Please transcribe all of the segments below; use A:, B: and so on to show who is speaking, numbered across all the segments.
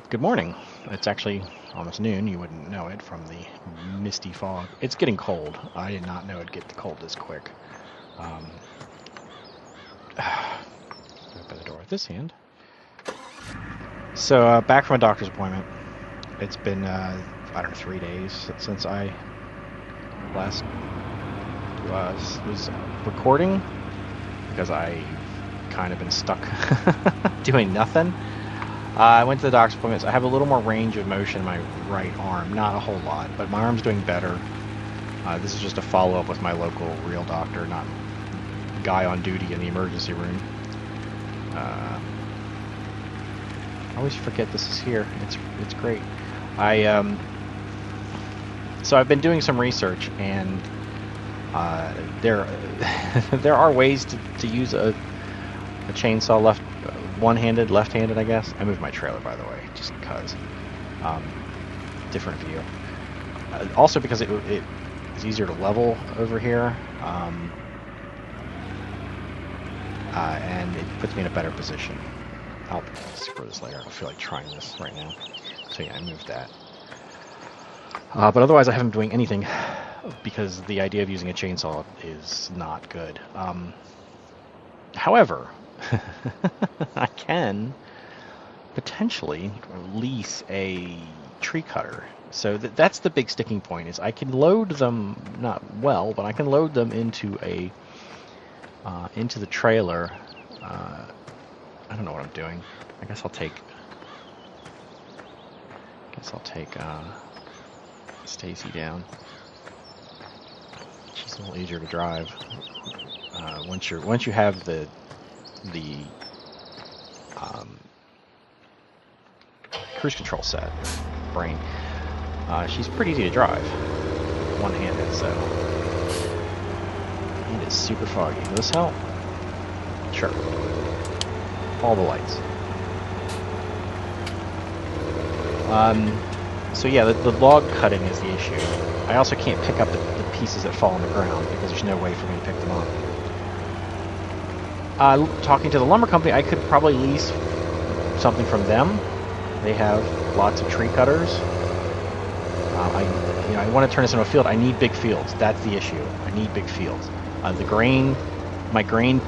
A: Good morning. It's actually almost noon. You wouldn't know it from the misty fog. It's getting cold. I did not know it'd get cold this quick. Um, Open the door with this hand. So, back from a doctor's appointment. It's been, I don't know, 3 days since I last was recording because I kind of been stuck doing nothing. I went to the doctor's appointments. I have a little more range of motion in my right arm. Not a whole lot, but my arm's doing better. This is just a follow-up with my local real doctor, not guy on duty in the emergency room. I always forget this is here. It's great. So I've been doing some research, and there there are ways to use a chainsaw one-handed, left-handed, I guess. I moved my trailer, by the way, just because. Different view. Also because it is easier to level over here, and it puts me in a better position. I'll screw this later. I don't feel like trying this right now. So yeah, I moved that. But otherwise, I haven't been doing anything because the idea of using a chainsaw is not good. However, I can potentially lease a tree cutter. So that's the big sticking point, is I can load them, not well, but I can load them into the trailer. I don't know what I'm doing. I guess I'll take Stacy down. She's a little easier to drive. Once you have the cruise control set, brain, she's pretty easy to drive, one-handed. So, and it's super foggy. Will this help? Sure. All the lights. So yeah, the log cutting is the issue. I also can't pick up the pieces that fall on the ground because there's no way for me to pick them up. Talking to the lumber company, I could probably lease something from them. They have lots of tree cutters. I want to turn this into a field. I need big fields. That's the issue. I need big fields. My grain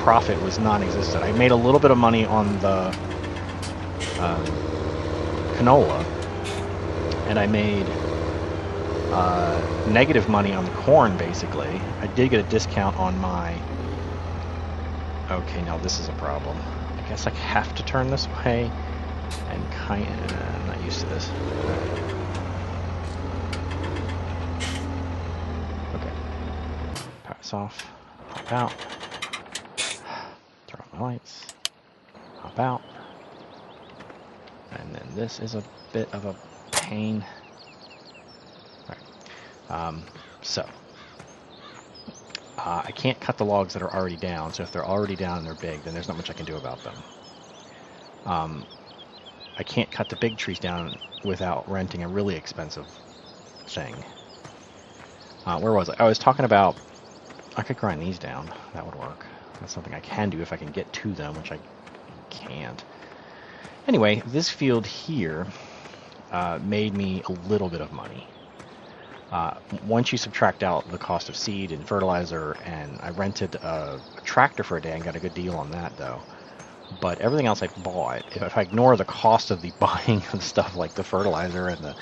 A: profit was non-existent. I made a little bit of money on the canola, and I made negative money on the corn, basically. I did get a discount on my... Okay, now this is a problem. I guess I have to turn this way, and I'm not used to this. Okay. Pass off. Hop out. Turn on my lights. Hop out. And then this is a bit of a pain. Right. I can't cut the logs that are already down, so if they're already down and they're big, then there's not much I can do about them. I can't cut the big trees down without renting a really expensive thing. Where was I? I was talking about, I could grind these down. That would work. That's something I can do if I can get to them, which I can't. Anyway, this field here made me a little bit of money. Once you subtract out the cost of seed and fertilizer, and I rented a tractor for a day and got a good deal on that, though. But everything else I bought, if I ignore the cost of the buying of stuff like the fertilizer and the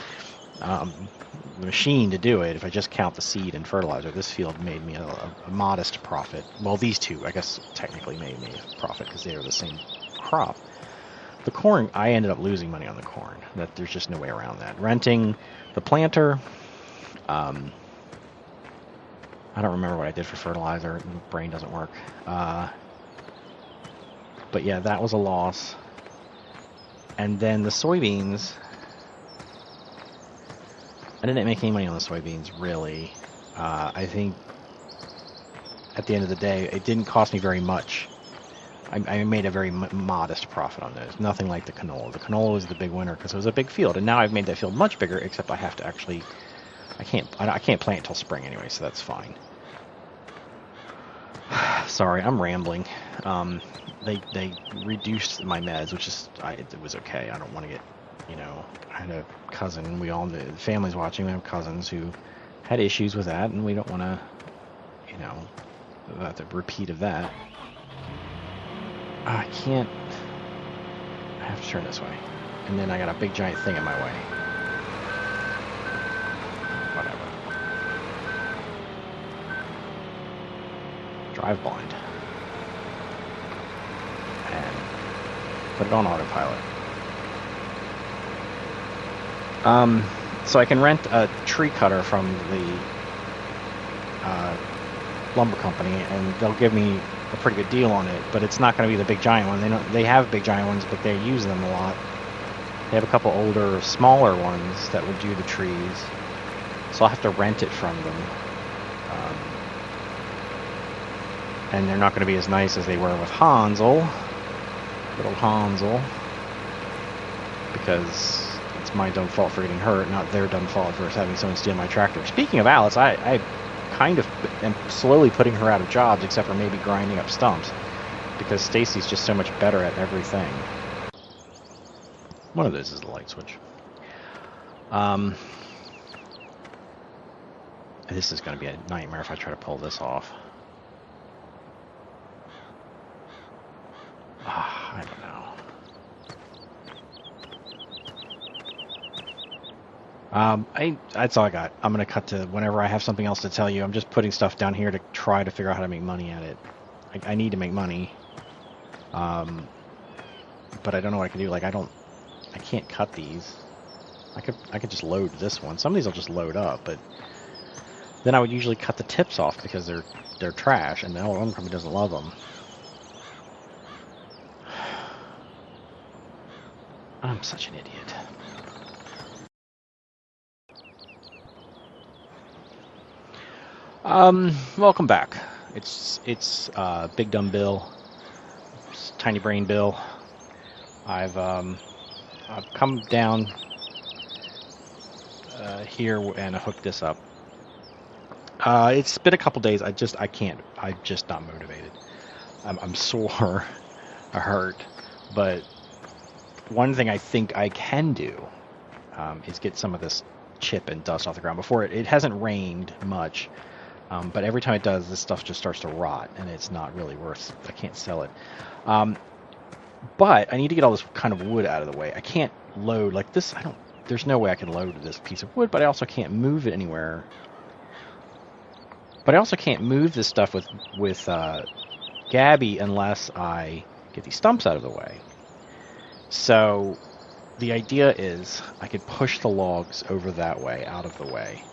A: machine to do it, if I just count the seed and fertilizer, this field made me a modest profit. Well, these two, I guess, technically made me a profit because they are the same crop. The corn, I ended up losing money on the corn. There's just no way around that. Renting the planter, I don't remember what I did for fertilizer. My brain doesn't work. But yeah, that was a loss. And then the soybeans, I didn't make any money on the soybeans, really. I think at the end of the day, it didn't cost me very much. I made a very modest profit on those. Nothing like the canola. The canola was the big winner because it was a big field, and now I've made that field much bigger. Except I have to actually, I can't plant until spring anyway, so that's fine. Sorry, I'm rambling. they reduced my meds, which is it was okay. I don't want to get, I had a cousin. We all the family's watching. We have cousins who had issues with that, and we don't want to, the repeat of that. I can't. I have to turn this way, and then I got a big giant thing in my way. Whatever. Drive blind. And put it on autopilot. So I can rent a tree cutter from the lumber company, and they'll give me a pretty good deal on it, but it's not going to be the big giant one. They have big giant ones, but they use them a lot. They have a couple older, smaller ones that will do the trees, so I'll have to rent it from them. And they're not going to be as nice as they were with Hansel, little Hansel, because it's my dumb fault for getting hurt, not their dumb fault for having someone steal my tractor. Speaking of Alice, I kind of am slowly putting her out of jobs, except for maybe grinding up stumps, because Stacy's just so much better at everything. One of those is the light switch. This is going to be a nightmare if I try to pull this off. I don't know. That's all I got. I'm going to cut to whenever I have something else to tell you. I'm just putting stuff down here to try to figure out how to make money at it. I need to make money. But I don't know what I can do. Like, I can't cut these. I could just load this one. Some of these I'll just load up, but then I would usually cut the tips off because they're trash, and the LLM probably doesn't love them. I'm such an idiot. Welcome back. It's Big Dumb Bill, Tiny Brain Bill. I've come down here and hooked this up. It's been a couple days. I'm just not motivated. I'm sore, I hurt, but one thing I think I can do is get some of this chip and dust off the ground. Before it hasn't rained much, but every time it does, this stuff just starts to rot, and it's not really worth. I can't sell it. But I need to get all this kind of wood out of the way. I can't load like this. There's no way I can load this piece of wood, but I also can't move it anywhere. But I also can't move this stuff with Gabby unless I get these stumps out of the way. So the idea is I could push the logs over that way, out of the way.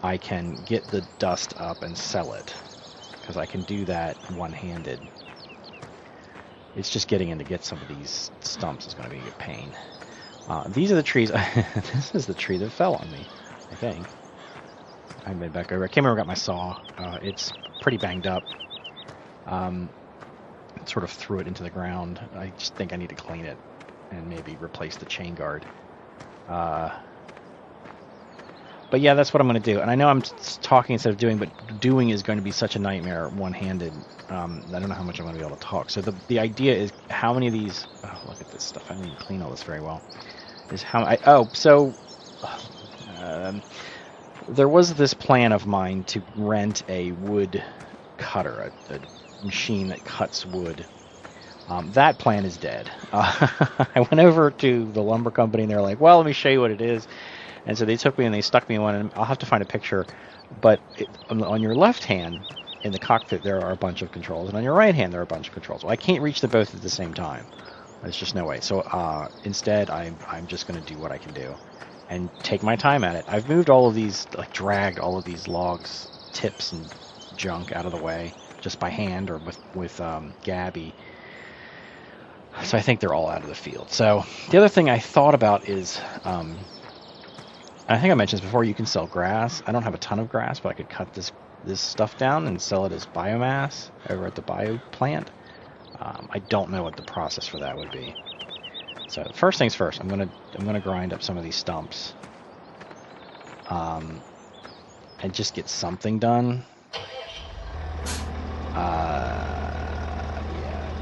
A: I can get the dust up and sell it, because I can do that one-handed. It's just getting in to get some of these stumps is going to be a pain. These are the trees. This is the tree that fell on me, I think. I made back over. I came over and got my saw. It's pretty banged up. Sort of threw it into the ground. I just think I need to clean it and maybe replace the chain guard. But yeah, that's what I'm going to do. And I know I'm talking instead of doing, but doing is going to be such a nightmare one-handed. I don't know how much I'm going to be able to talk. So the idea is how many of these... Oh, look at this stuff. I didn't even clean all this very well. Is how I... Oh, so... there was this plan of mine to rent a wood cutter, a machine that cuts wood. That plan is dead. I went over to the lumber company, and they're like, well, let me show you what it is. And so they took me and they stuck me in one, and I'll have to find a picture. But on your left hand, in the cockpit, there are a bunch of controls, and on your right hand, there are a bunch of controls. Well, I can't reach them both at the same time. There's just no way. So instead, I'm just going to do what I can do and take my time at it. I've moved all of these, like dragged all of these logs, tips, and junk out of the way just by hand or with Gabby. So I think they're all out of the field. So the other thing I thought about is, I think I mentioned this before, you can sell grass. I don't have a ton of grass, but I could cut this stuff down and sell it as biomass over at the bio plant. I don't know what the process for that would be. So first things first, I'm gonna grind up some of these stumps, and just get something done.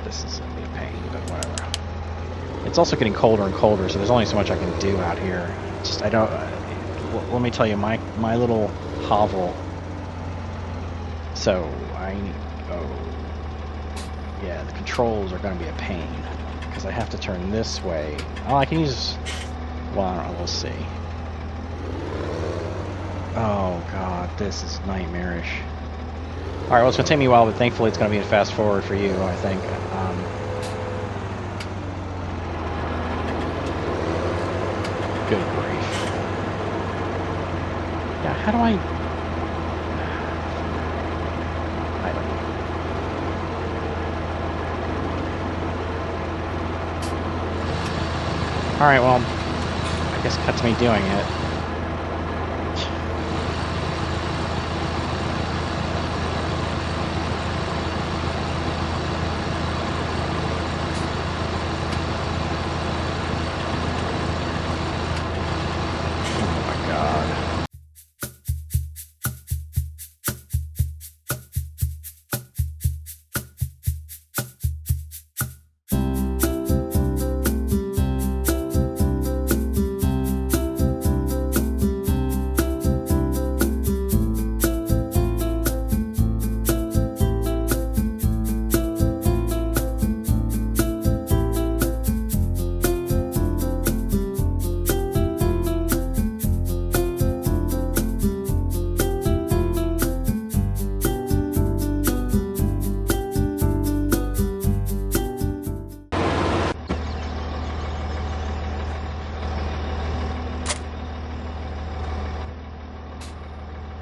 A: This is gonna be a pain, but whatever. It's also getting colder and colder, so there's only so much I can do out here. Just, I don't... let me tell you, my little hovel... So, yeah, the controls are going to be a pain. Because I have to turn this way. Oh, I can use... Well, I don't know, we'll see. Oh, God, this is nightmarish. Alright, well, it's going to take me a while, but thankfully it's going to be a fast forward for you, I think. Good grief. Yeah, how do I don't know. Alright, well, I guess cut to me doing it.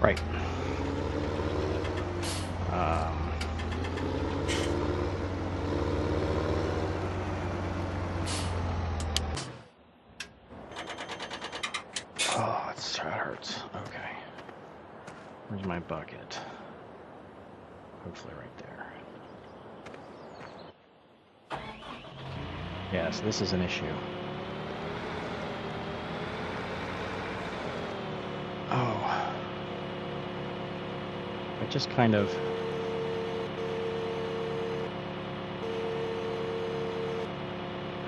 A: Right. Oh, that hurts. Okay. Where's my bucket? Hopefully right there. Yes, this is an issue. Oh. I just kind of...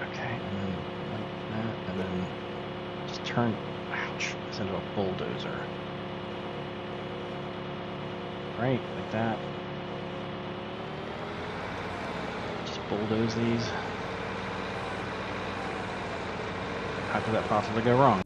A: Okay, and then like that, and then just turn... Ouch, this into a bulldozer. Right, like that. Just bulldoze these. How could that possibly go wrong?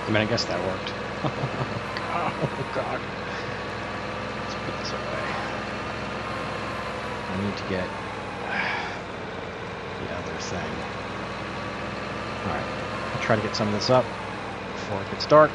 A: I mean, I guess that worked. Oh, God. Let's put this away. I need to get the other thing. Alright, I'll try to get some of this up before it gets dark.